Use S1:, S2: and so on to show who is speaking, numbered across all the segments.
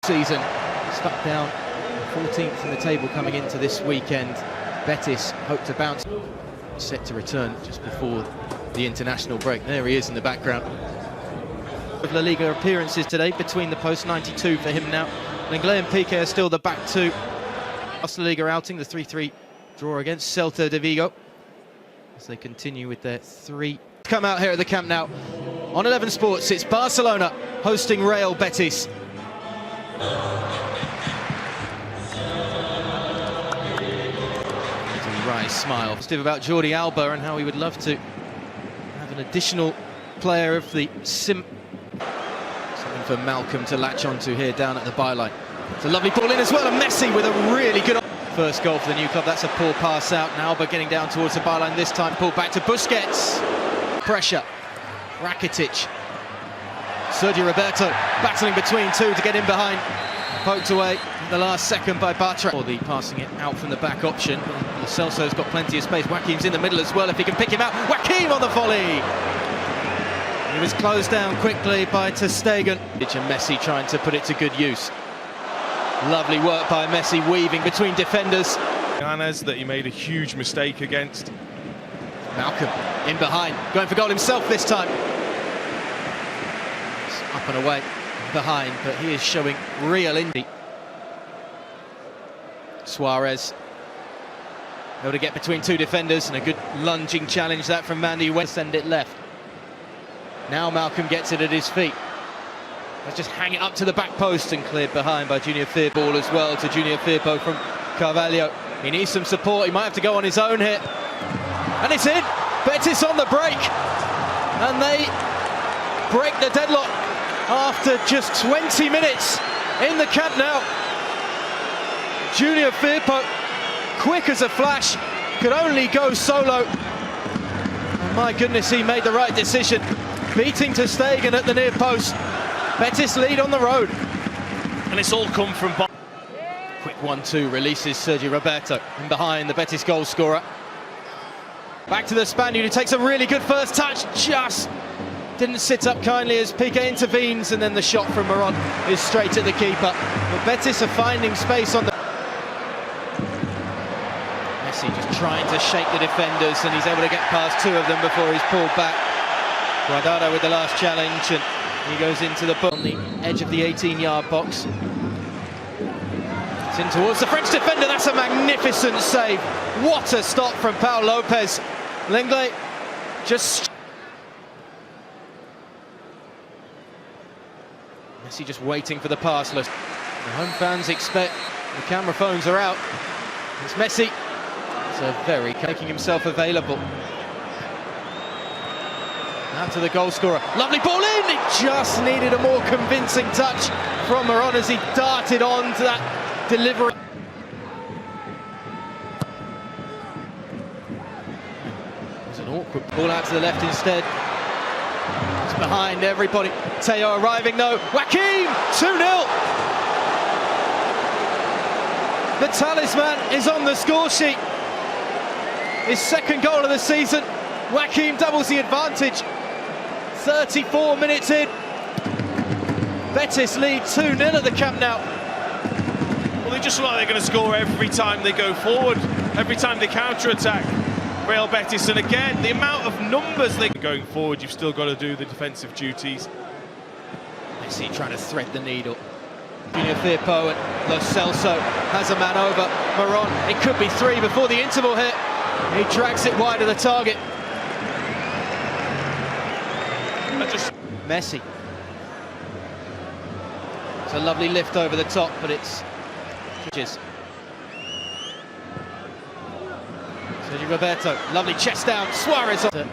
S1: season. Stuck down 14th in the table coming into this weekend. Betis hope to bounce. Set to return just before the international break. There he is in the background. With LaLiga appearances today between the posts, 92 for him now. Lenglet and Piqué are still the back two. Last LaLiga outing, the 3-3 draw against Celta de Vigo, as they continue with their three. Come out here at the Camp Nou. On 11 Sports, it's Barcelona hosting Real Betis. Right, smile. Positive about Jordi Alba and how he would love to have an additional player of the Something for Malcolm to latch onto here down at the byline. It's a lovely ball in as well, and Messi with a really good first goal for the new club. That's a poor pass out. Now Alba getting down towards the byline this time. Pulled back to Busquets. Pressure. Rakitic. Sergio Roberto battling between two to get in behind. Poked away at the last second by Bartra. Or the passing it out from the back option. Celso's got plenty of space. Joaquín's in the middle as well if he can pick him out. Joaquín on the volley. He was closed down quickly by ter Stegen. And Messi trying to put it to good use. Lovely work by Messi, weaving between defenders.
S2: Canales that he made a huge mistake against.
S1: Malcolm in behind, going for goal himself this time. It's up and away behind, but he is showing real indie. Suarez able to get between two defenders, and a good lunging challenge that from Mandy West. Send it left. Now Malcolm gets it at his feet. Let's just hang it up to the back post and cleared behind by Júnior. Ball as well to Júnior Firpo from Carvalho. He needs some support. He might have to go on his own here. And it's in. Betis on the break. And they break the deadlock after just 20 minutes in the Camp Nou. Júnior Firpo, quick as a flash, could only go solo. And my goodness, he made the right decision. Beating ter Stegen at the near post. Betis lead on the road.
S2: And it's all come from...
S1: Quick 1-2 releases Sergio Roberto in behind the Betis goal scorer. Back to the Spaniard, who takes a really good first touch. Just didn't sit up kindly as Piqué intervenes, and then the shot from Moron is straight at the keeper. But Betis are finding space on the... Messi just trying to shake the defenders, and he's able to get past two of them before he's pulled back. Guardado with the last challenge, and he goes into the book on the edge of the 18-yard box. It's in towards the French defender. That's a magnificent save. What a stop from Pau Lopez. Lenglet just... Messi just waiting for the pass. The home fans expect the camera phones are out. It's Messi. It's a very making himself available. Now to the goal scorer. Lovely ball in! It just needed a more convincing touch from Moron as he darted on to that delivery. It was an awkward ball out to the left instead. It's behind everybody. Teo arriving, no. Joaquín! 2-0! The talisman is on the score sheet. His second goal of the season. Joaquín doubles the advantage. 34 minutes in. Betis lead 2-0 at the Camp Nou.
S2: Well, they just look like they're going to score every time they go forward, every time they counter-attack Real Betis. And again, the amount of numbers they're going forward, you've still got to do the defensive duties.
S1: Messi trying to thread the needle. Júnior Firpo and Celso has a man over Moron. It could be three before the interval here. He drags it wide of the target. Messi. It's a lovely lift over the top, but it's... Sergio Roberto, lovely chest down. Suarez to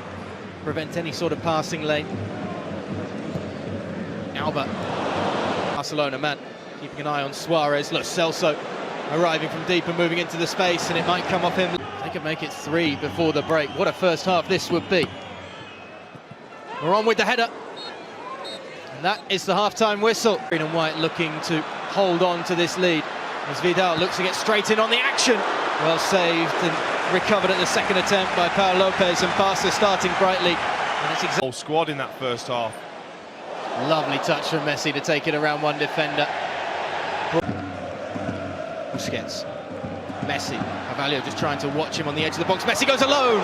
S1: prevent any sort of passing lane. Alba, Barcelona man, keeping an eye on Suarez. Look, Celso arriving from deep and moving into the space, and it might come off him. They could make it three before the break. What a first half this would be. We're on with the header. And that is the half-time whistle. Green and white looking to hold on to this lead as Vidal looks to get straight in on the action. Well saved and recovered at the second attempt by Pau Lopez, and Barca starting brightly. And it's
S2: whole squad in that first half.
S1: Lovely touch from Messi to take it around one defender. Busquets, Messi, Carvalho just trying to watch him on the edge of the box. Messi goes alone.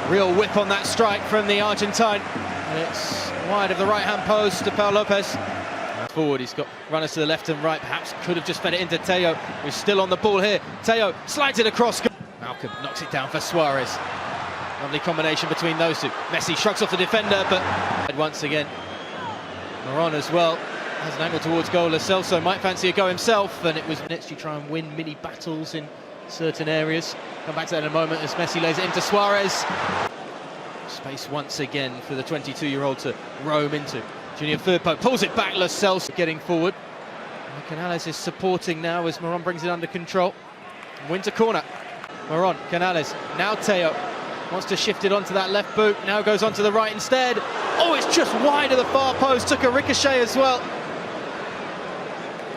S1: Real whip on that strike from the Argentine, and it's wide of the right-hand post to Pau Lopez. Forward, he's got runners to the left and right. Perhaps could have just fed it into Teo, who's still on the ball here. Teo slides it across. Malcolm knocks it down for Suarez. Lovely combination between those two. Messi shrugs off the defender, but once again, Moron as well has an angle towards goal. Celso might fancy a go himself, and it was minutes to try and win mini battles in certain areas. Come back to that in a moment as Messi lays it into Suarez. Space once again for the 22-year-old to roam into. Júnior Firpo pulls it back. Lo Celso getting forward. And Canales is supporting now as Moron brings it under control. Winter corner. Moron, Canales, now Teo. Wants to shift it onto that left boot. Now goes onto the right instead. Oh, it's just wide of the far post. Took a ricochet as well.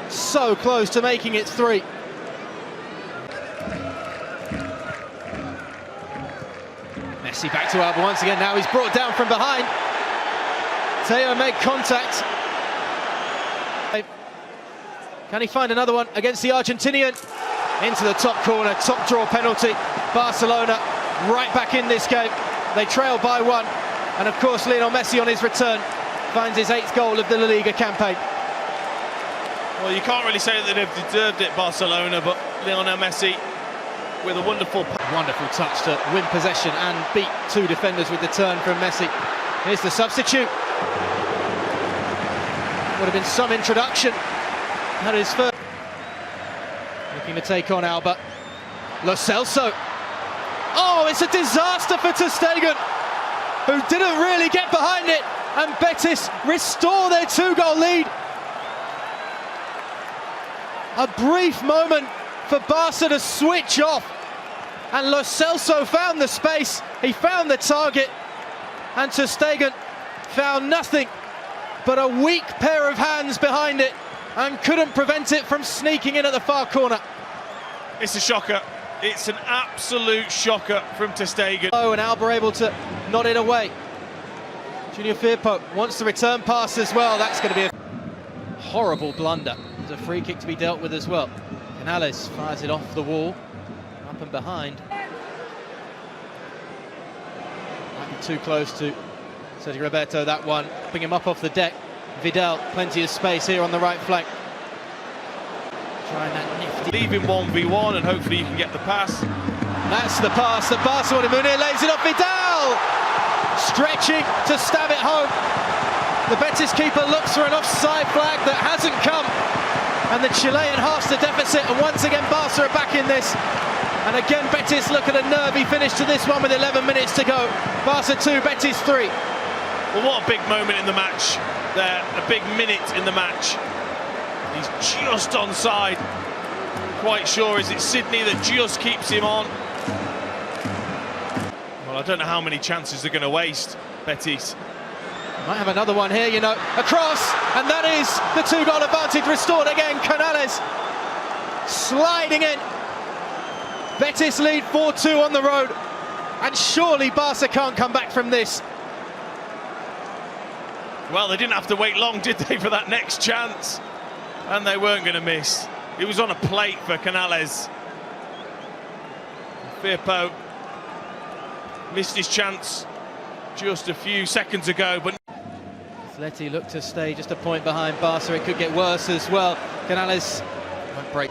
S1: So close to making it 3. Messi back to Alba once again. Now he's brought down from behind. Teo made contact. Can he find another one against the Argentinian? Into the top corner, top draw penalty. Barcelona right back in this game. They trail by 1. And of course, Lionel Messi on his return finds his 8th goal of the La Liga campaign.
S2: Well, you can't really say that they've deserved it, Barcelona, but Lionel Messi with a wonderful
S1: touch to win possession and beat 2 defenders with the turn from Messi. Here's the substitute. Would have been some introduction. That is first. Looking to take on Alba. Lo Celso. Oh, it's a disaster for ter Stegen, who didn't really get behind it, and Betis restore their 2-goal lead. A brief moment for Barca to switch off, and Lo Celso found the space, he found the target, and ter Stegen found nothing but a weak pair of hands behind it and couldn't prevent it from sneaking in at the far corner.
S2: It's a shocker. It's an absolute shocker from ter Stegen.
S1: Oh, and Alba able to nod it away. Júnior Firpo wants the return pass as well. That's going to be a horrible blunder. There's a free kick to be dealt with as well. Canales fires it off the wall, up and behind. Might be too close to Sergio Roberto, that one. Bring him up off the deck. Vidal, plenty of space here on the right flank. Trying that nifty.
S2: Leave him 1v1 and hopefully you can get the pass.
S1: That's the pass that Barcelona. Munir lays it off. Vidal! Stretching to stab it home. The Betis keeper looks for an offside flag that hasn't come. And the Chilean halves the deficit, and once again Barca are back in this. And again Betis look at a nervy finish to this one with 11 minutes to go. Barca 2, Betis 3.
S2: Well, what a big moment in the match there, a big minute in the match. He's just onside. Quite sure, is it Sydney that just keeps him on? Well, I don't know how many chances they're going to waste, Betis.
S1: Might have another one here, you know. A cross, and that is the 2-goal advantage restored again. Canales sliding in. Betis lead 4-2 on the road, and surely Barca can't come back from this.
S2: Well, they didn't have to wait long, did they, for that next chance? And they weren't going to miss. It was on a plate for Canales. Firpo missed his chance just a few seconds ago, but
S1: Atleti look to stay just a point behind Barca. It could get worse as well. Canales won't break.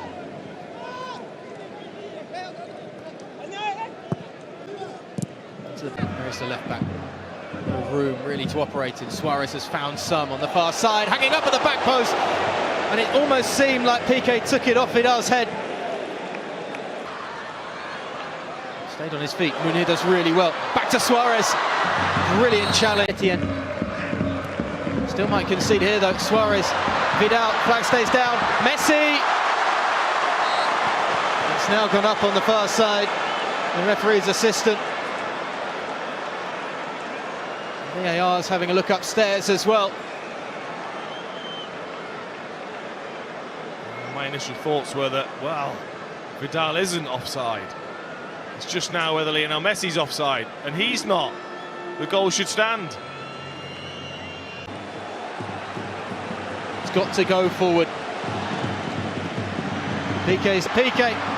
S1: There's the left back. No room really to operate in. Suarez has found some on the far side, hanging up at the back post, and it almost seemed like Piqué took it off Vidal's head. Stayed on his feet. Munir does really well. Back to Suarez. Brilliant challenge. Etienne still might concede here though. Suarez, Vidal, flag stays down. Messi. It's now gone up on the far side. The referee's assistant. VAR's having a look upstairs as well.
S2: My initial thoughts were that, well, Vidal isn't offside. It's just now whether Lionel Messi's offside, and he's not. The goal should stand.
S1: He's got to go forward. Piqué's Piqué.